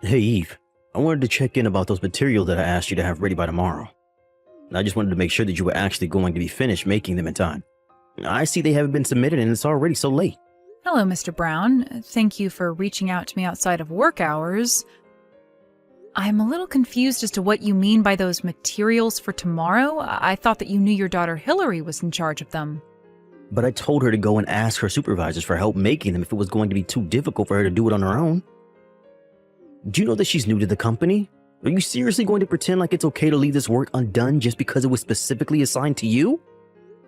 Hey Eve, I wanted to check in about those materials that I asked you to have ready by tomorrow. I just wanted to make sure that you were actually going to be finished making them in time. I see they haven't been submitted and it's already so late. Hello, Mr. Brown. Thank you for reaching out to me outside of work hours. I'm a little confused as to what you mean by those materials for tomorrow. I thought that you knew your daughter Hillary was in charge of them. But I told her to go and ask her supervisors for help making them if it was going to be too difficult for her to do it on her own. Do you know that she's new to the company? Are you seriously going to pretend like it's okay to leave this work undone just because it was specifically assigned to you?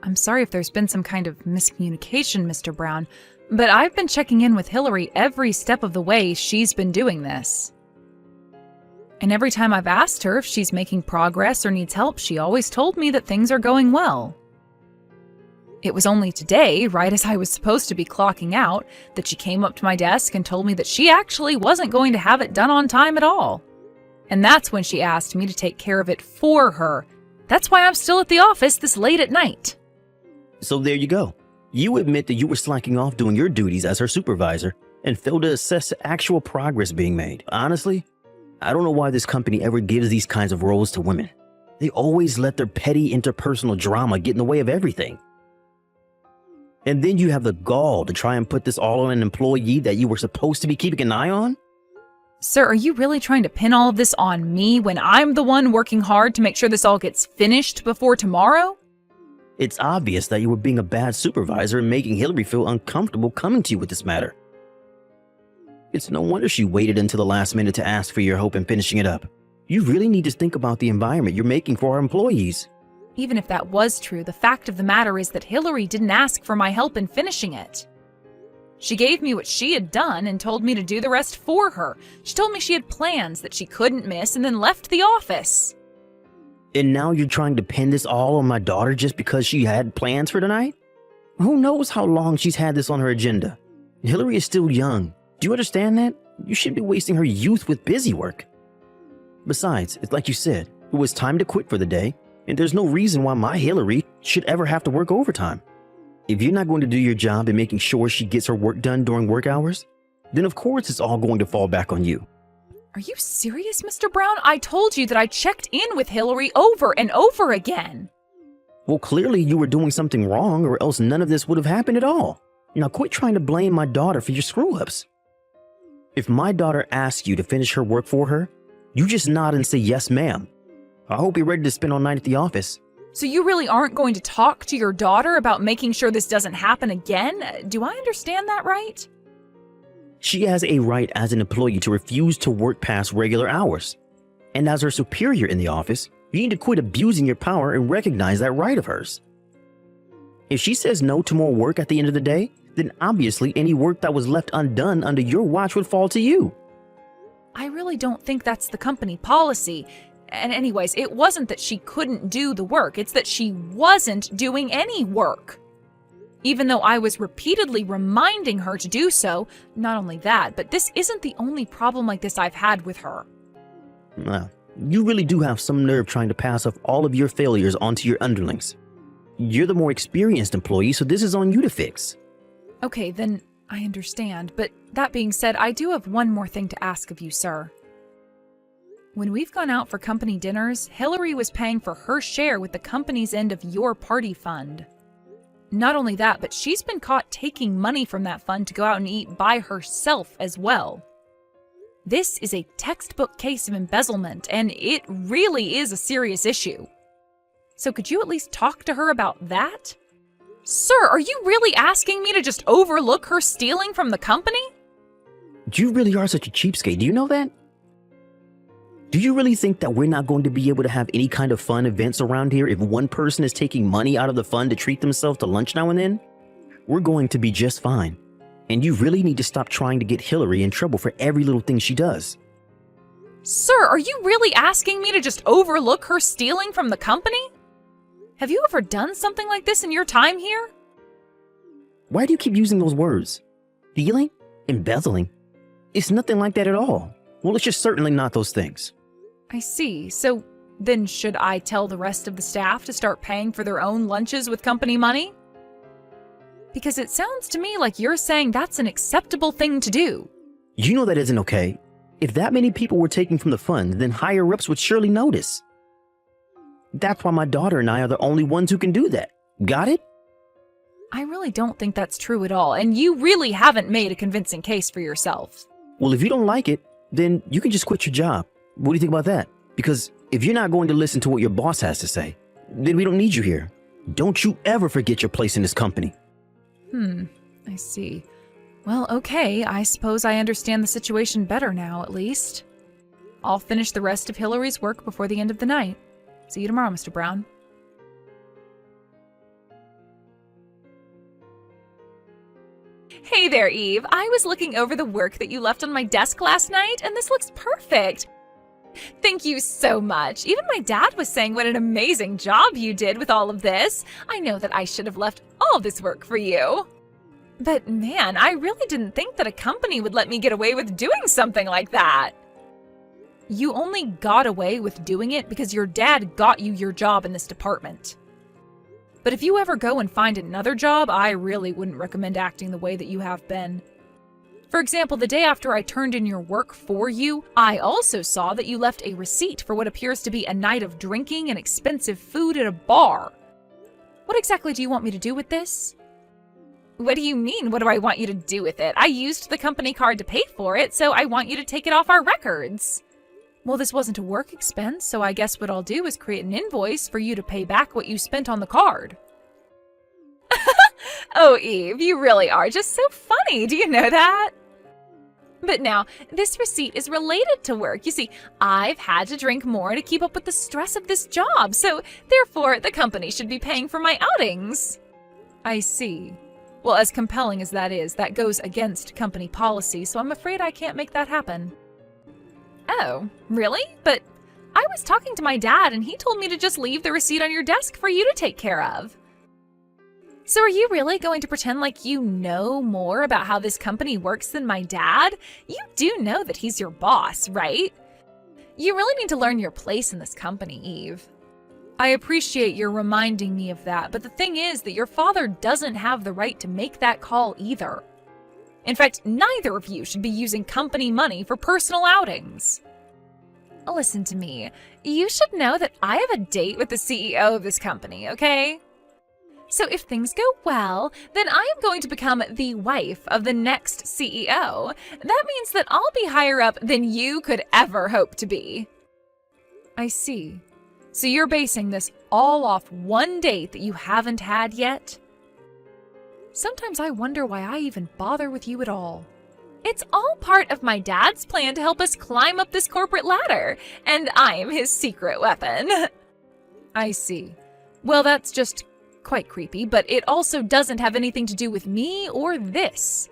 I'm sorry if there's been some kind of miscommunication, Mr. Brown, but I've been checking in with Hillary every step of the way she's been doing this. And every time I've asked her if she's making progress or needs help, she always told me that things are going well. It was only today, right as I was supposed to be clocking out, that she came up to my desk and told me that she actually wasn't going to have it done on time at all. And that's when she asked me to take care of it for her. That's why I'm still at the office this late at night. So there you go. You admit that you were slacking off doing your duties as her supervisor and failed to assess actual progress being made. Honestly, I don't know why this company ever gives these kinds of roles to women. They always let their petty interpersonal drama get in the way of everything. And then you have the gall to try and put this all on an employee that you were supposed to be keeping an eye on? Sir, are you really trying to pin all of this on me when I'm the one working hard to make sure this all gets finished before tomorrow? It's obvious that you were being a bad supervisor and making Hillary feel uncomfortable coming to you with this matter. It's no wonder she waited until the last minute to ask for your help in finishing it up. You really need to think about the environment you're making for our employees. Even if that was true, the fact of the matter is that Hillary didn't ask for my help in finishing it. She gave me what she had done and told me to do the rest for her. She told me she had plans that she couldn't miss and then left the office. And now you're trying to pin this all on my daughter just because she had plans for tonight? Who knows how long she's had this on her agenda? Hillary is still young. Do you understand that? You shouldn't be wasting her youth with busy work. Besides, it's like you said, it was time to quit for the day, and there's no reason why my Hillary should ever have to work overtime. If you're not going to do your job in making sure she gets her work done during work hours, then of course it's all going to fall back on you. Are you serious, Mr. Brown? I told you that I checked in with Hillary over and over again. Well, clearly you were doing something wrong or else none of this would have happened at all. Now quit trying to blame my daughter for your screw-ups. If my daughter asks you to finish her work for her, you just nod and say yes, ma'am. I hope you're ready to spend all night at the office. So you really aren't going to talk to your daughter about making sure this doesn't happen again? Do I understand that right? She has a right as an employee to refuse to work past regular hours. And as her superior in the office, you need to quit abusing your power and recognize that right of hers. If she says no to more work at the end of the day, then obviously any work that was left undone under your watch would fall to you. I really don't think that's the company policy. And anyways, it wasn't that she couldn't do the work, it's that she wasn't doing any work. Even though I was repeatedly reminding her to do so, not only that, but this isn't the only problem like this I've had with her. Well, you really do have some nerve trying to pass off all of your failures onto your underlings. You're the more experienced employee, so this is on you to fix. Okay, then I understand, but that being said, I do have one more thing to ask of you, sir. When we've gone out for company dinners, Hillary was paying for her share with the company's end of your party fund. Not only that, but she's been caught taking money from that fund to go out and eat by herself as well. This is a textbook case of embezzlement, and it really is a serious issue. So could you at least talk to her about that? Sir, are you really asking me to just overlook her stealing from the company? You really are such a cheapskate, do you know that? Do you really think that we're not going to be able to have any kind of fun events around here if one person is taking money out of the fund to treat themselves to lunch now and then? We're going to be just fine. And you really need to stop trying to get Hillary in trouble for every little thing she does. Sir, are you really asking me to just overlook her stealing from the company? Have you ever done something like this in your time here? Why do you keep using those words? Stealing? Embezzling? It's nothing like that at all. Well, it's just certainly not those things. I see. So then should I tell the rest of the staff to start paying for their own lunches with company money? Because it sounds to me like you're saying that's an acceptable thing to do. You know that isn't okay. If that many people were taking from the fund, then higher-ups would surely notice. That's why my daughter and I are the only ones who can do that. Got it? I really don't think that's true at all, and you really haven't made a convincing case for yourself. Well, if you don't like it, then you can just quit your job. What do you think about that? Because if you're not going to listen to what your boss has to say, then we don't need you here. Don't you ever forget your place in this company. I see. Well, okay, I suppose I understand the situation better now, at least. I'll finish the rest of Hillary's work before the end of the night. See you tomorrow, Mr. Brown. Hey there, Eve. I was looking over the work that you left on my desk last night, and this looks perfect. Thank you so much. Even my dad was saying what an amazing job you did with all of this. I know that I should have left all this work for you. But man, I really didn't think that a company would let me get away with doing something like that. You only got away with doing it because your dad got you your job in this department. But if you ever go and find another job, I really wouldn't recommend acting the way that you have been. For example, the day after I turned in your work for you, I also saw that you left a receipt for what appears to be a night of drinking and expensive food at a bar. What exactly do you want me to do with this? What do you mean, what do I want you to do with it? I used the company card to pay for it, so I want you to take it off our records. Well, this wasn't a work expense, so I guess what I'll do is create an invoice for you to pay back what you spent on the card. Oh, Eve, you really are just so funny. Do you know that? But now, this receipt is related to work. You see, I've had to drink more to keep up with the stress of this job, so therefore the company should be paying for my outings. I see. Well, as compelling as that is, that goes against company policy, so I'm afraid I can't make that happen. Oh, really? But I was talking to my dad and he told me to just leave the receipt on your desk for you to take care of. So are you really going to pretend like you know more about how this company works than my dad? You do know that he's your boss, right? You really need to learn your place in this company, Eve. I appreciate your reminding me of that, but the thing is that your father doesn't have the right to make that call either. In fact, neither of you should be using company money for personal outings. Listen to me. You should know that I have a date with the CEO of this company, okay? So if things go well, then I am going to become the wife of the next CEO. That means that I'll be higher up than you could ever hope to be. I see. So you're basing this all off one date that you haven't had yet? Sometimes I wonder why I even bother with you at all. It's all part of my dad's plan to help us climb up this corporate ladder, and I'm his secret weapon. I see. Well, that's just quite creepy, but it also doesn't have anything to do with me or this.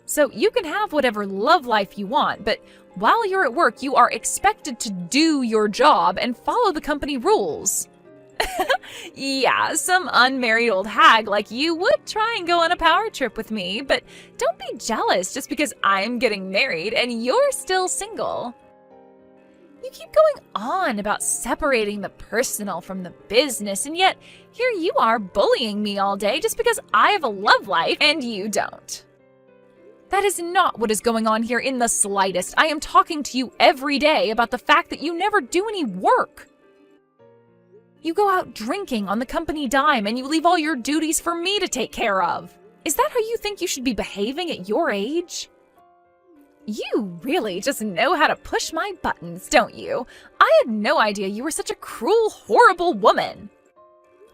So you can have whatever love life you want, but while you're at work, you are expected to do your job and follow the company rules. Yeah, some unmarried old hag like you would try and go on a power trip with me, but don't be jealous just because I'm getting married and you're still single. You keep going on about separating the personal from the business, and yet here you are bullying me all day just because I have a love life and you don't. That is not what is going on here in the slightest. I am talking to you every day about the fact that you never do any work. You go out drinking on the company dime and you leave all your duties for me to take care of. Is that how you think you should be behaving at your age? You really just know how to push my buttons, don't you? I had no idea you were such a cruel, horrible woman.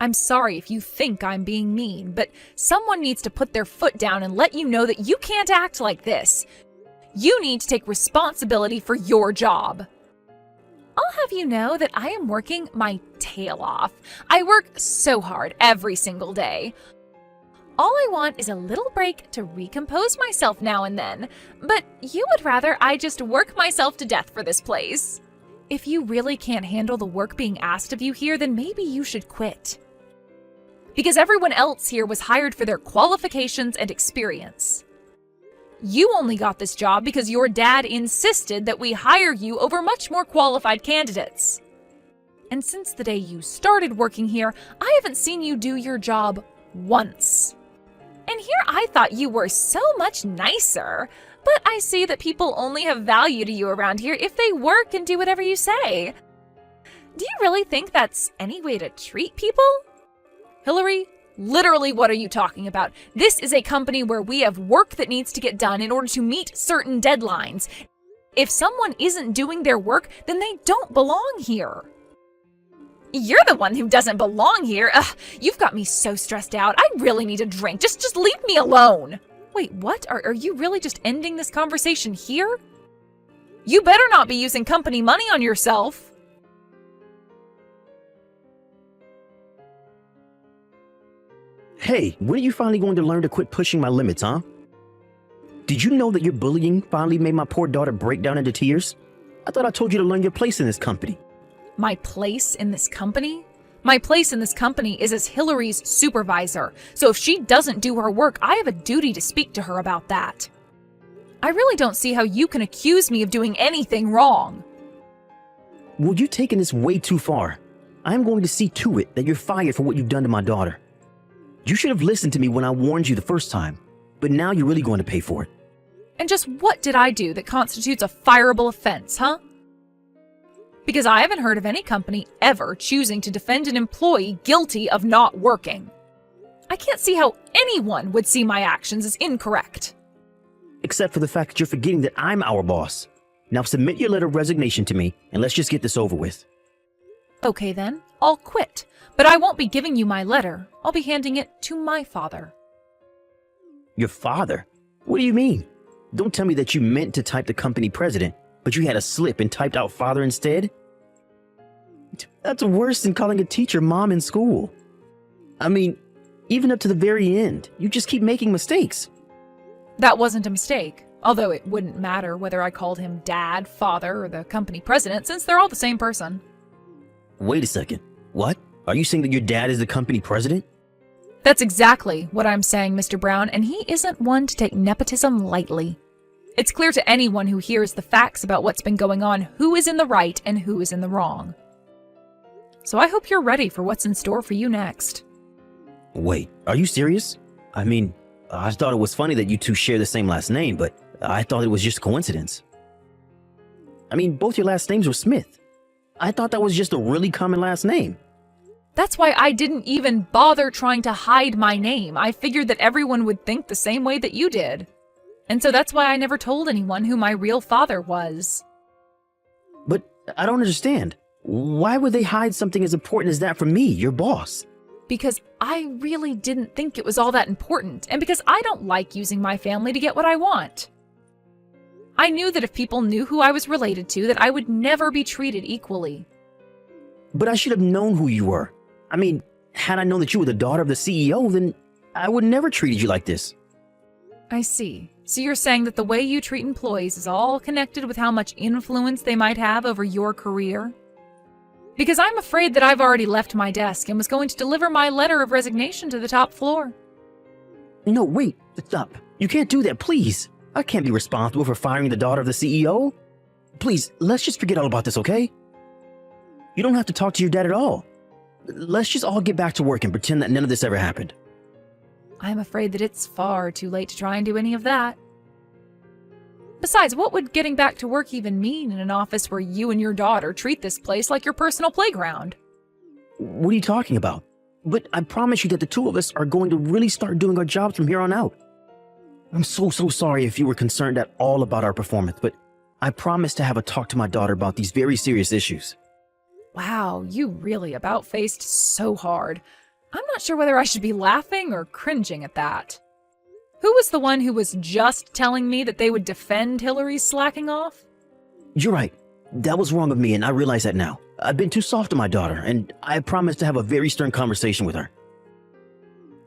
I'm sorry if you think I'm being mean, but someone needs to put their foot down and let you know that you can't act like this. You need to take responsibility for your job. I'll have you know that I am working my tail off. I work so hard every single day. All I want is a little break to recompose myself now and then, but you would rather I just work myself to death for this place. If you really can't handle the work being asked of you here, then maybe you should quit. Because everyone else here was hired for their qualifications and experience. You only got this job because your dad insisted that we hire you over much more qualified candidates. And since the day you started working here, I haven't seen you do your job once. And here I thought you were so much nicer. But I see that people only have value to you around here if they work and do whatever you say. Do you really think that's any way to treat people? Hillary, literally what are you talking about? This is a company where we have work that needs to get done in order to meet certain deadlines. If someone isn't doing their work, then they don't belong here. You're the one who doesn't belong here. Ugh, you've got me so stressed out. I really need a drink. Just leave me alone. Wait, what? Are you really just ending this conversation here? You better not be using company money on yourself. Hey, when are you finally going to learn to quit pushing my limits, huh? Did you know that your bullying finally made my poor daughter break down into tears? I thought I told you to learn your place in this company. My place in this company? My place in this company is as Hillary's supervisor, so if she doesn't do her work, I have a duty to speak to her about that. I really don't see how you can accuse me of doing anything wrong. Well, you've taken this way too far. I'm going to see to it that you're fired for what you've done to my daughter. You should have listened to me when I warned you the first time, but now you're really going to pay for it. And just what did I do that constitutes a fireable offense, huh? Because I haven't heard of any company ever choosing to defend an employee guilty of not working. I can't see how anyone would see my actions as incorrect. Except for the fact that you're forgetting that I'm our boss. Now submit your letter of resignation to me, and let's just get this over with. Okay then, I'll quit. But I won't be giving you my letter. I'll be handing it to my father. Your father? What do you mean? Don't tell me that you meant to type the company president, but you had a slip and typed out father instead? That's worse than calling a teacher mom in school. I mean, even up to the very end, you just keep making mistakes. That wasn't a mistake, although it wouldn't matter whether I called him dad, father, or the company president, since they're all the same person. Wait a second. What? Are you saying that your dad is the company president? That's exactly what I'm saying, Mr. Brown, and he isn't one to take nepotism lightly. It's clear to anyone who hears the facts about what's been going on who is in the right and who is in the wrong. So I hope you're ready for what's in store for you next. Wait, are you serious? I mean, I thought it was funny that you two share the same last name, but I thought it was just coincidence. I mean, both your last names were Smith. I thought that was just a really common last name. That's why I didn't even bother trying to hide my name. I figured that everyone would think the same way that you did. And so that's why I never told anyone who my real father was. But I don't understand. Why would they hide something as important as that from me, your boss? Because I really didn't think it was all that important, and because I don't like using my family to get what I want. I knew that if people knew who I was related to, that I would never be treated equally. But I should have known who you were. I mean, had I known that you were the daughter of the CEO, then I would never treated you like this. I see. So you're saying that the way you treat employees is all connected with how much influence they might have over your career? Because I'm afraid that I've already left my desk and was going to deliver my letter of resignation to the top floor. No, wait, stop. You can't do that, please. I can't be responsible for firing the daughter of the CEO. Please, let's just forget all about this, okay? You don't have to talk to your dad at all. Let's just all get back to work and pretend that none of this ever happened. I'm afraid that it's far too late to try and do any of that. Besides, what would getting back to work even mean in an office where you and your daughter treat this place like your personal playground? What are you talking about? But I promise you that the two of us are going to really start doing our jobs from here on out. I'm so sorry if you were concerned at all about our performance, but I promise to have a talk to my daughter about these very serious issues. Wow, you really about-faced so hard. I'm not sure whether I should be laughing or cringing at that. Who was the one who was just telling me that they would defend Hillary's slacking off? You're right. That was wrong of me, and I realize that now. I've been too soft on my daughter, and I promise to have a very stern conversation with her.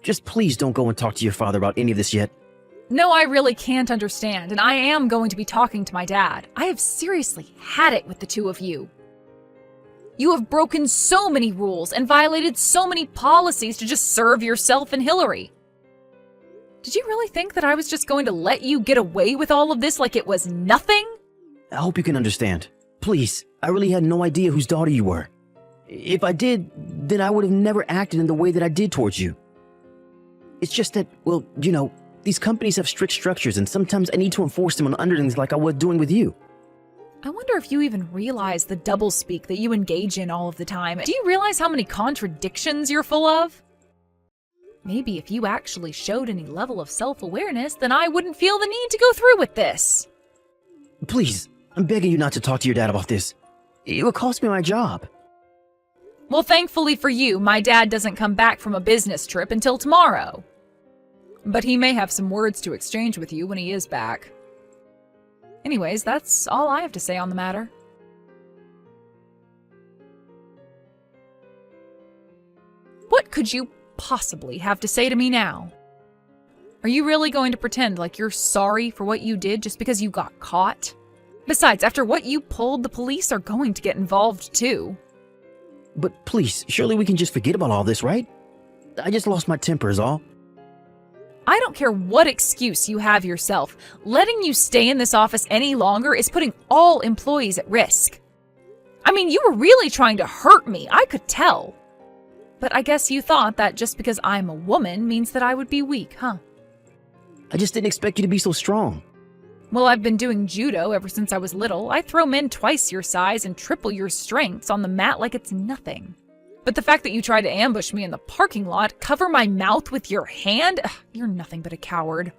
Just please don't go and talk to your father about any of this yet. No, I really can't understand, and I am going to be talking to my dad. I have seriously had it with the two of you. You have broken so many rules and violated so many policies to just serve yourself and Hillary. Did you really think that I was just going to let you get away with all of this like it was nothing? I hope you can understand. Please, I really had no idea whose daughter you were. If I did, then I would have never acted in the way that I did towards you. It's just that, well, you know, These companies have strict structures, and sometimes I need to enforce them on underlings like I was doing with you. I wonder if you even realize the doublespeak that you engage in all of the time. Do you realize how many contradictions you're full of? Maybe if you actually showed any level of self-awareness, then I wouldn't feel the need to go through with this. Please, I'm begging you not to talk to your dad about this. It would cost me my job. Well, thankfully for you, my dad doesn't come back from a business trip until tomorrow. But he may have some words to exchange with you when he is back. Anyways, that's all I have to say on the matter. What could you possibly have to say to me now? Are you really going to pretend like you're sorry for what you did just because you got caught? Besides, after what you pulled, the police are going to get involved too. But please, surely we can just forget about all this, right? I just lost my temper is all. I don't care what excuse you have yourself. Letting you stay in this office any longer is putting all employees at risk. I mean, you were really trying to hurt me, I could tell. But I guess you thought that just because I'm a woman means that I would be weak, huh? I just didn't expect you to be so strong. Well, I've been doing judo ever since I was little. I throw men twice your size and triple your strengths on the mat like it's nothing. But the fact that you tried to ambush me in the parking lot, cover my mouth with your hand, you're nothing but a coward.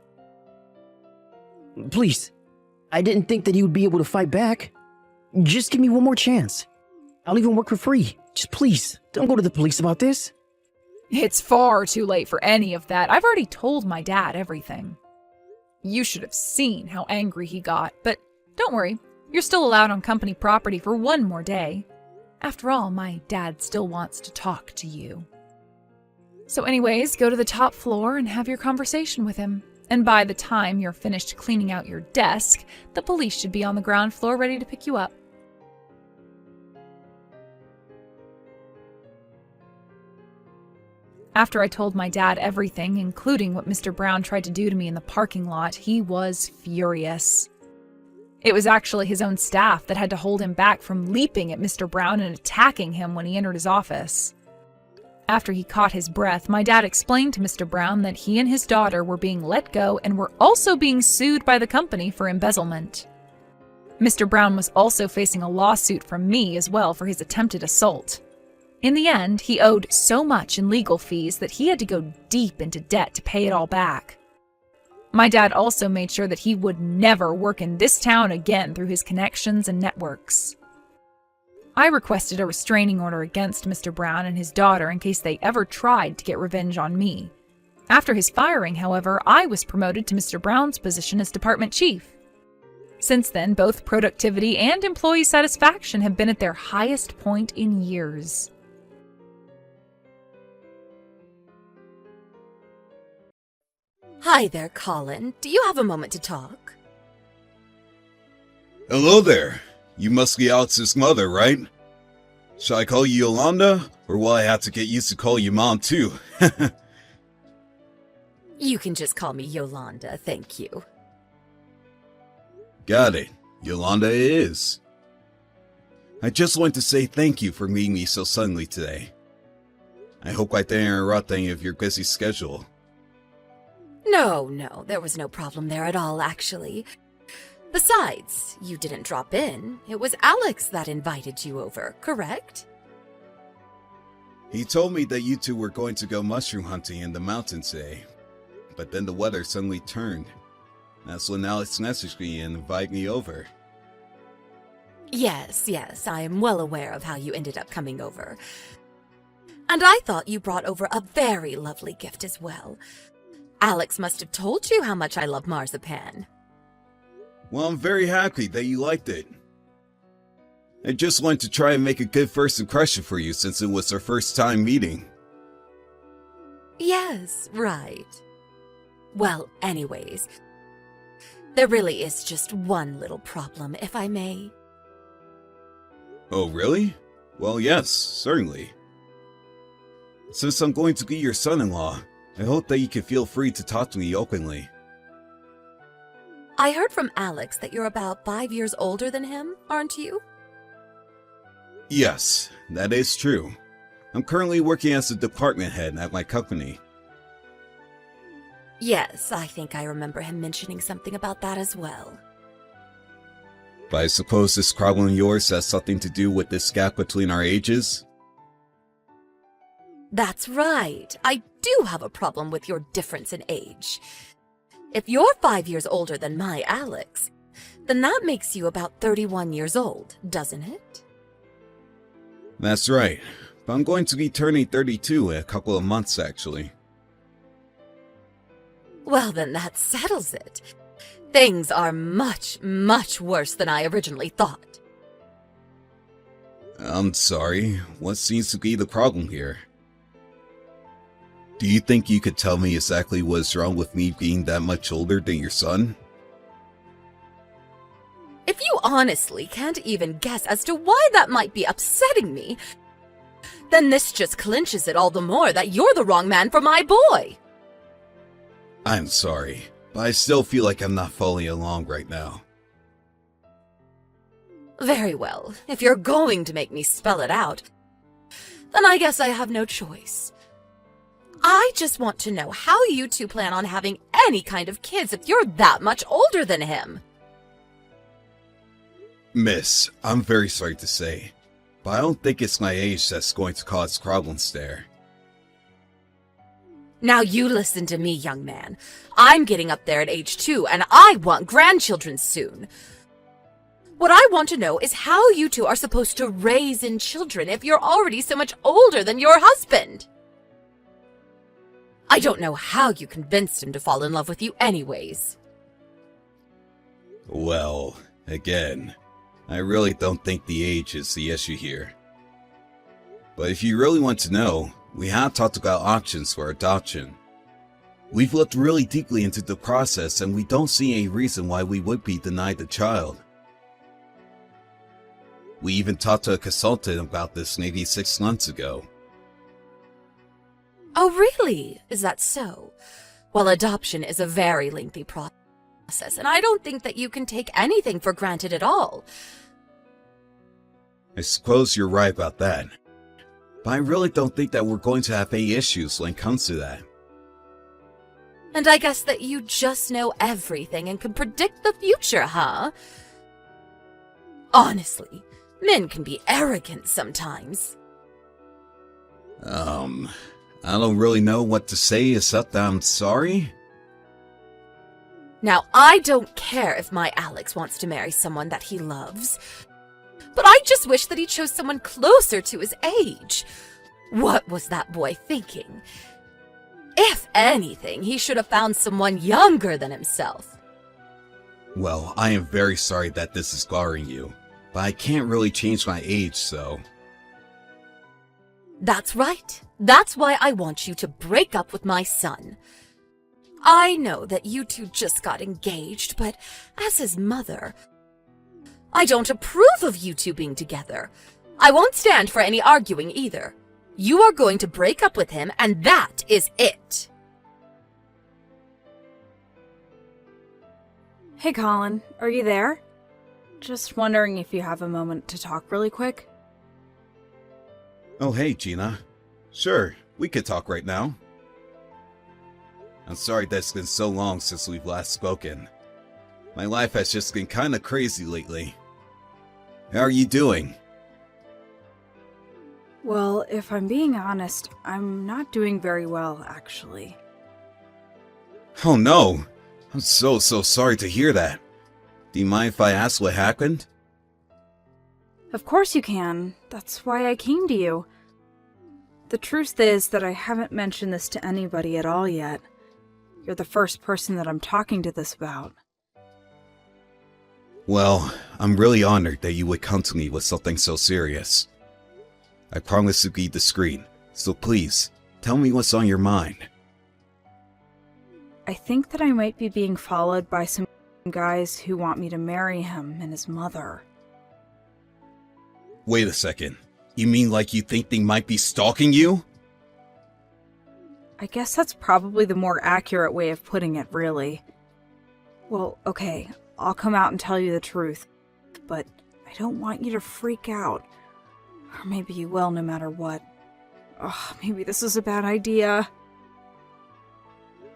Please, I didn't think that you would be able to fight back. Just give me one more chance. I'll even work for free. Just please, don't go to the police about this. It's far too late for any of that. I've already told my dad everything. You should have seen how angry he got, but don't worry, you're still allowed on company property for one more day. After all, my dad still wants to talk to you. So anyways, go to the top floor and have your conversation with him. And by the time you're finished cleaning out your desk, the police should be on the ground floor ready to pick you up. After I told my dad everything, including what Mr. Brown tried to do to me in the parking lot, he was furious. It was actually his own staff that had to hold him back from leaping at Mr. Brown and attacking him when he entered his office. After he caught his breath, my dad explained to Mr. Brown that he and his daughter were being let go and were also being sued by the company for embezzlement. Mr. Brown was also facing a lawsuit from me as well for his attempted assault. In the end, he owed so much in legal fees that he had to go deep into debt to pay it all back. My dad also made sure that he would never work in this town again through his connections and networks. I requested a restraining order against Mr. Brown and his daughter in case they ever tried to get revenge on me. After his firing, however, I was promoted to Mr. Brown's position as department chief. Since then, both productivity and employee satisfaction have been at their highest point in years. Hi there, Colin. Do you have a moment to talk? Hello there. You must be Alex's mother, right? Shall I call you Yolanda, or will I have to get used to call you Mom too? You can just call me Yolanda, thank you. Got it. Yolanda it is. I just want to say thank you for meeting me so suddenly today. I hope I didn't interrupt any of your busy schedule. No, there was no problem there at all, actually. Besides, you didn't drop in. It was Alex that invited you over, correct? He told me that you two were going to go mushroom hunting in the mountains today, but then the weather suddenly turned. That's when Alex messaged me and invited me over. Yes, I am well aware of how you ended up coming over. And I thought you brought over a very lovely gift as well. Alex must have told you how much I love marzipan. Well, I'm very happy that you liked it. I just wanted to try and make a good first impression for you since it was our first time meeting. Yes, right. Well, anyways, there really is just one little problem, if I may. Oh, really? Well, yes, certainly. Since I'm going to be your son-in-law, I hope that you can feel free to talk to me openly. I heard from Alex that you're about 5 years older than him, aren't you? Yes, that is true. I'm currently working as a department head at my company. Yes, I think I remember him mentioning something about that as well. But I suppose this problem of yours has something to do with this gap between our ages? That's right. I do have a problem with your difference in age. If you're 5 years older than my Alex, then that makes you about 31 years old, doesn't it? That's right. But I'm going to be turning 32 in a couple of months, actually. Well, then that settles it. Things are much, much worse than I originally thought. I'm sorry. What seems to be the problem here? Do you think you could tell me exactly what's wrong with me being that much older than your son? If you honestly can't even guess as to why that might be upsetting me, then this just clinches it all the more that you're the wrong man for my boy. I'm sorry, but I still feel like I'm not following along right now. Very well. If you're going to make me spell it out, then I guess I have no choice. I just want to know how you two plan on having any kind of kids if you're that much older than him. Miss, I'm very sorry to say, but I don't think it's my age that's going to cause problems there. Now you listen to me, young man. I'm getting up there at age 2, and I want grandchildren soon. What I want to know is how you two are supposed to raise in children if you're already so much older than your husband. I don't know how you convinced him to fall in love with you anyways. Well, again, I really don't think the age is the issue here. But if you really want to know, we have talked about options for adoption. We've looked really deeply into the process and we don't see any reason why we would be denied the child. We even talked to a consultant about this maybe 6 months ago. Oh, really? Is that so? Well, adoption is a very lengthy process, and I don't think that you can take anything for granted at all. I suppose you're right about that. But I really don't think that we're going to have any issues when it comes to that. And I guess that you just know everything and can predict the future, huh? Honestly, men can be arrogant sometimes. I don't really know what to say except that I'm sorry. Now, I don't care if my Alex wants to marry someone that he loves, but I just wish that he chose someone closer to his age. What was that boy thinking? If anything, he should have found someone younger than himself. Well, I am very sorry that this is scarring you, but I can't really change my age, so... That's right. That's why I want you to break up with my son. I know that you two just got engaged, but as his mother, I don't approve of you two being together. I won't stand for any arguing either. You are going to break up with him, and that is it. Hey Colin, are you there? Just wondering if you have a moment to talk really quick. Oh hey, Gina. Sure, we could talk right now. I'm sorry that it's been so long since we've last spoken. My life has just been kinda crazy lately. How are you doing? Well, if I'm being honest, I'm not doing very well, actually. Oh no! I'm so sorry to hear that. Do you mind if I ask what happened? Of course you can. That's why I came to you. The truth is that I haven't mentioned this to anybody at all yet. You're the first person that I'm talking to this about. Well, I'm really honored that you would come to me with something so serious. I promise to be discreet, so please, tell me what's on your mind. I think that I might be being followed by some guys who want me to marry him and his mother. Wait a second. You mean like you think they might be stalking you? I guess that's probably the more accurate way of putting it, really. Well, okay, I'll come out and tell you the truth, but I don't want you to freak out. Or maybe you will no matter what. Ugh, maybe this is a bad idea.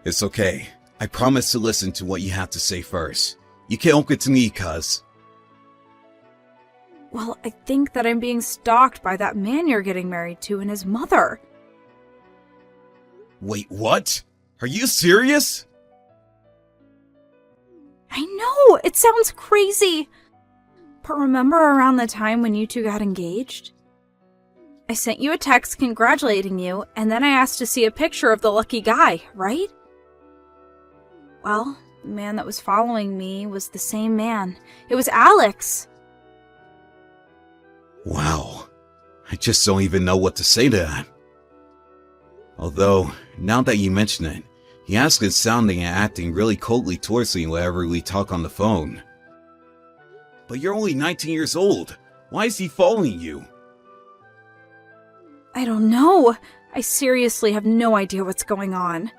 It's okay. I promise to listen to what you have to say first. You can't open to me, cuz. Well, I think that I'm being stalked by that man you're getting married to and his mother. Wait, what? Are you serious? I know, it sounds crazy. But remember around the time when you two got engaged? I sent you a text congratulating you, and then I asked to see a picture of the lucky guy, right? Well, the man that was following me was the same man. It was Alex. Wow. I just don't even know what to say to that. Although, now that you mention it, he has been sounding and acting really coldly towards me whenever we talk on the phone. But you're only 19 years old. Why is he following you? I don't know. I seriously have no idea what's going on.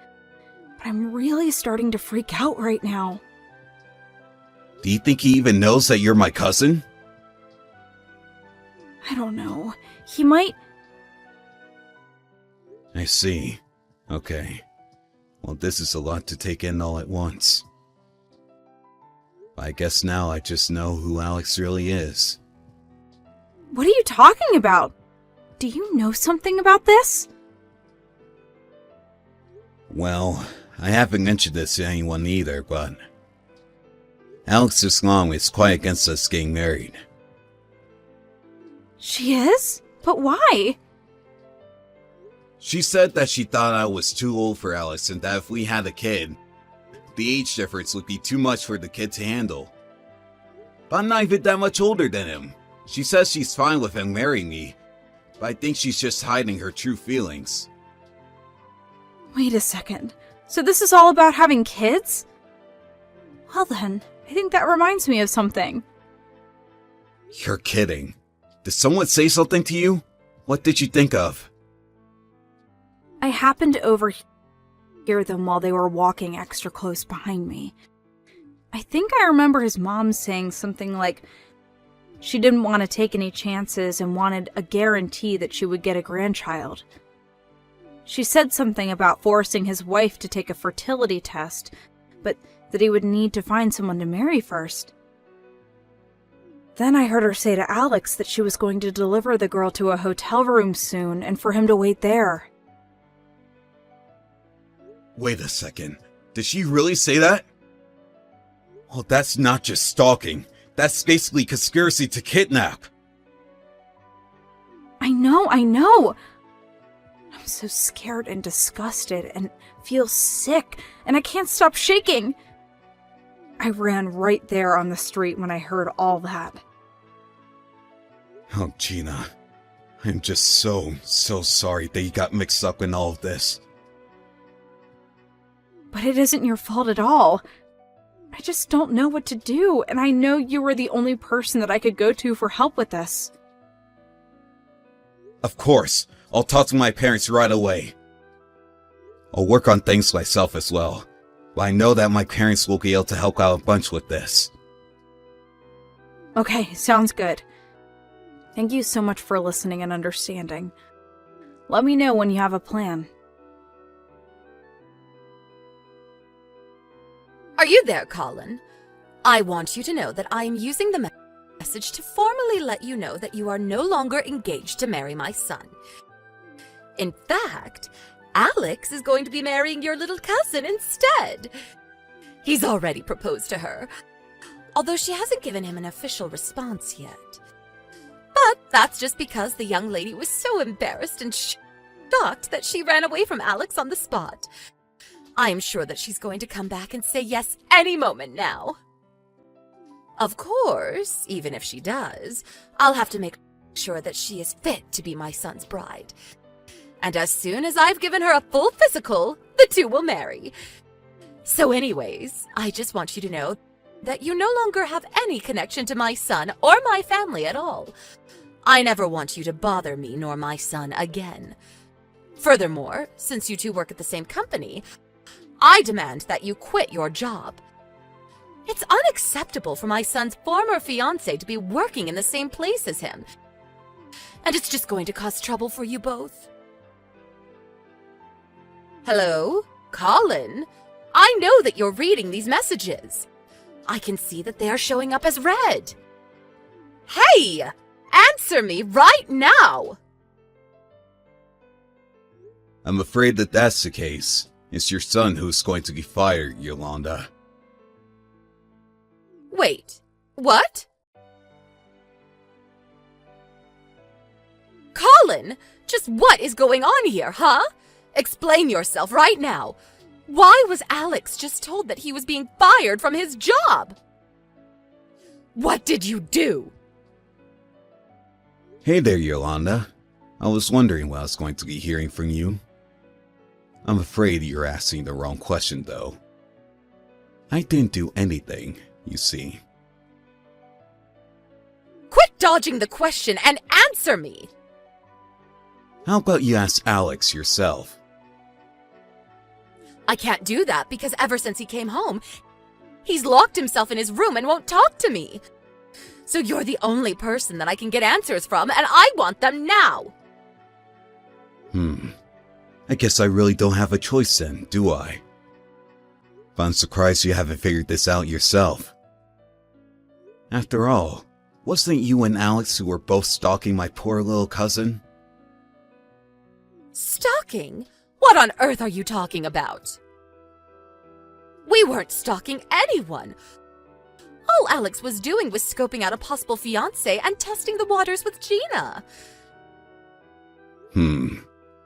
But I'm really starting to freak out right now. Do you think he even knows that you're my cousin? I don't know. He might... I see. Okay. Well, this is a lot to take in all at once. I guess now I just know who Alex really is. What are you talking about? Do you know something about this? Well, I haven't mentioned this to anyone either, but Alex's mom is quite against us getting married. She is? But why? She said that she thought I was too old for Alex and that if we had a kid, the age difference would be too much for the kid to handle. But I'm not even that much older than him. She says she's fine with him marrying me, but I think she's just hiding her true feelings. Wait a second. So this is all about having kids? Well then, I think that reminds me of something. You're kidding. Did someone say something to you? What did you think of? I happened to overhear them while they were walking extra close behind me. I think I remember his mom saying something like she didn't want to take any chances and wanted a guarantee that she would get a grandchild. She said something about forcing his wife to take a fertility test, but that he would need to find someone to marry first. Then I heard her say to Alex that she was going to deliver the girl to a hotel room soon and for him to wait there. Wait a second. Did she really say that? Well, that's not just stalking. That's basically conspiracy to kidnap. I know. I'm so scared and disgusted and feel sick, and I can't stop shaking. I ran right there on the street when I heard all that. Oh, Gina. I'm just so sorry that you got mixed up in all of this. But it isn't your fault at all. I just don't know what to do, and I know you were the only person that I could go to for help with this. Of course. I'll talk to my parents right away. I'll work on things myself as well. But I know that my parents will be able to help out a bunch with this. Okay, sounds good. Thank you so much for listening and understanding. Let me know when you have a plan. Are you there, Colin? I want you to know that I am using the message to formally let you know that you are no longer engaged to marry my son. In fact, Alex is going to be marrying your little cousin instead. He's already proposed to her, although she hasn't given him an official response yet. But that's just because the young lady was so embarrassed and shocked that she ran away from Alex on the spot. I am sure that she's going to come back and say yes any moment now. Of course, even if she does, I'll have to make sure that she is fit to be my son's bride. And as soon as I've given her a full physical, the two will marry. So anyways, I just want you to know that you no longer have any connection to my son or my family at all. I never want you to bother me nor my son again. Furthermore, since you two work at the same company, I demand that you quit your job. It's unacceptable for my son's former fiancée to be working in the same place as him. And it's just going to cause trouble for you both. Hello? Colin, I know that you're reading these messages. I can see that they are showing up as read. Hey! Answer me right now! I'm afraid that that's the case. It's your son who's going to be fired, Yolanda. Wait, what? Colin, just what is going on here, huh? Explain yourself right now. Why was Alex just told that he was being fired from his job? What did you do? Hey there, Yolanda. I was wondering what I was going to be hearing from you. I'm afraid you're asking the wrong question, though. I didn't do anything, you see. Quit dodging the question and answer me! How about you ask Alex yourself? I can't do that because ever since he came home, he's locked himself in his room and won't talk to me. So you're the only person that I can get answers from, and I want them now! I guess I really don't have a choice then, do I? But I'm surprised you haven't figured this out yourself. After all, wasn't it you and Alex who were both stalking my poor little cousin? Stalking? What on earth are you talking about? We weren't stalking anyone. All Alex was doing was scoping out a possible fiancé and testing the waters with Gina.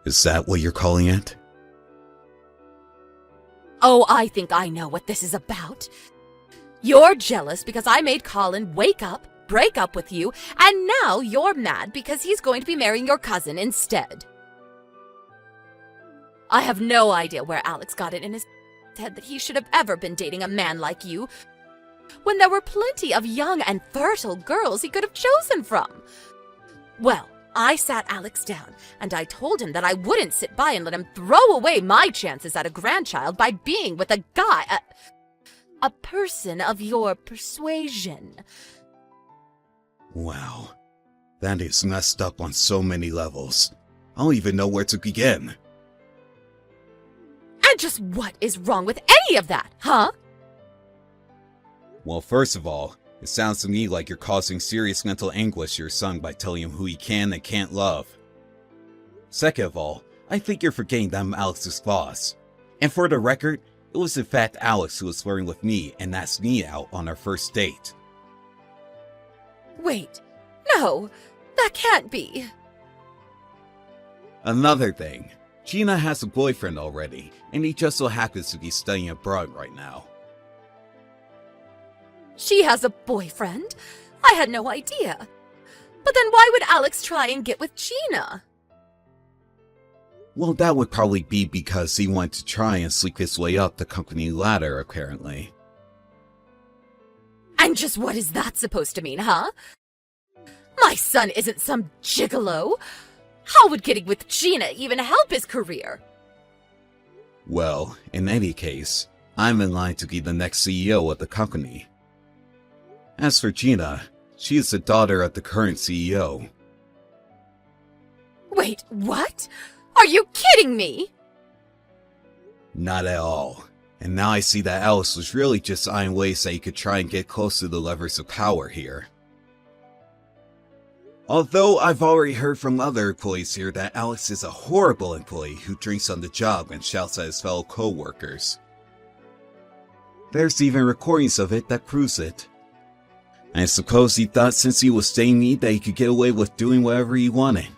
Is that what you're calling it? Oh, I think I know what this is about. You're jealous because I made Colin wake up, break up with you, and now you're mad because he's going to be marrying your cousin instead. I have no idea where Alex got it in his head that he should have ever been dating a man like you, when there were plenty of young and fertile girls he could have chosen from. Well, I sat Alex down, and I told him that I wouldn't sit by and let him throw away my chances at a grandchild by being with a guy, a person of your persuasion. Wow, that is messed up on so many levels. I don't even know where to begin. And just what is wrong with any of that, huh? Well, first of all, it sounds to me like you're causing serious mental anguish to your son by telling him who he can and can't love. Second of all, I think you're forgetting that I'm Alex's boss. And for the record, it was in fact Alex who was flirting with me and asked me out on our first date. Wait, no, that can't be. Another thing, Gina has a boyfriend already, and he just so happens to be studying abroad right now. She has a boyfriend? I had no idea. But then why would Alex try and get with Gina? Well, that would probably be because he wanted to try and sleep his way up the company ladder, apparently. And just what is that supposed to mean, huh? My son isn't some gigolo. How would getting with Gina even help his career? Well, in any case, I'm in line to be the next CEO of the company. As for Gina, she is the daughter of the current CEO. Wait, what? Are you kidding me? Not at all. And now I see that Alice was really just eyeing ways that he could try and get close to the levers of power here. Although I've already heard from other employees here that Alex is a horrible employee who drinks on the job and shouts at his fellow co-workers. There's even recordings of it that proves it. I suppose he thought since he was staying me that he could get away with doing whatever he wanted.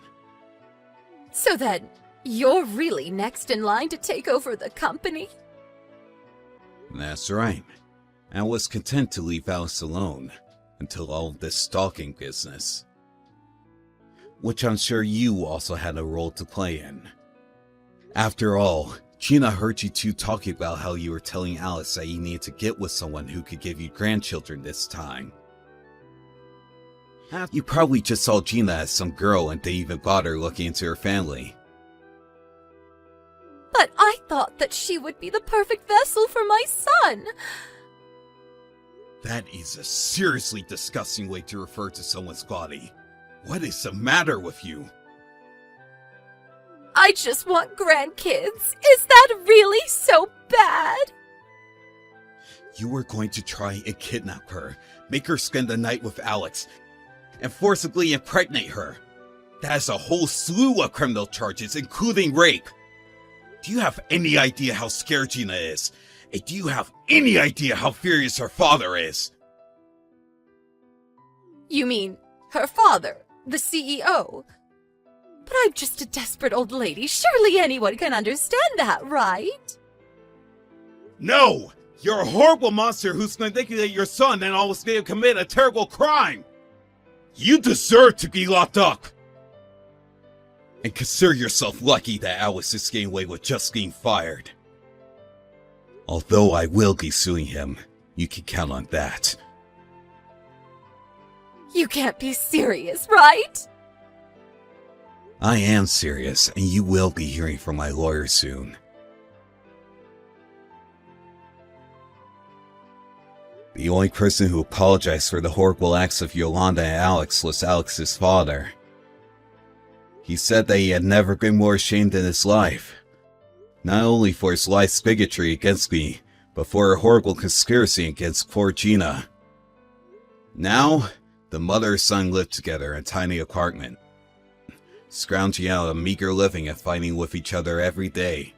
So that you're really next in line to take over the company? That's right. I was content to leave Alice alone until all of this stalking business. Which I'm sure you also had a role to play in. After all, Gina heard you two talking about how you were telling Alice that you needed to get with someone who could give you grandchildren this time. You probably just saw Gina as some girl and didn't even bother looking into her family. But I thought that she would be the perfect vessel for my son. That is a seriously disgusting way to refer to someone's body. What is the matter with you? I just want grandkids. Is that really so bad? You were going to try and kidnap her, make her spend the night with Alex, and forcibly impregnate her. That is a whole slew of criminal charges, including rape. Do you have any idea how scared Gina is? And do you have any idea how furious her father is? You mean her father, the CEO? But I'm just a desperate old lady. Surely anyone can understand that, right? No! You're a horrible monster who's manipulated your son and almost made him commit a terrible crime! You deserve to be locked up! And consider yourself lucky that Alex is getting away with just being fired. Although I will be suing him, you can count on that. You can't be serious, right? I am serious, and you will be hearing from my lawyer soon. The only person who apologized for the horrible acts of Yolanda and Alex was Alex's father. He said that he had never been more ashamed in his life. Not only for his life's bigotry against me, but for a horrible conspiracy against poor Gina. Now, the mother and son live together in a tiny apartment, scrounging out a meager living and fighting with each other every day.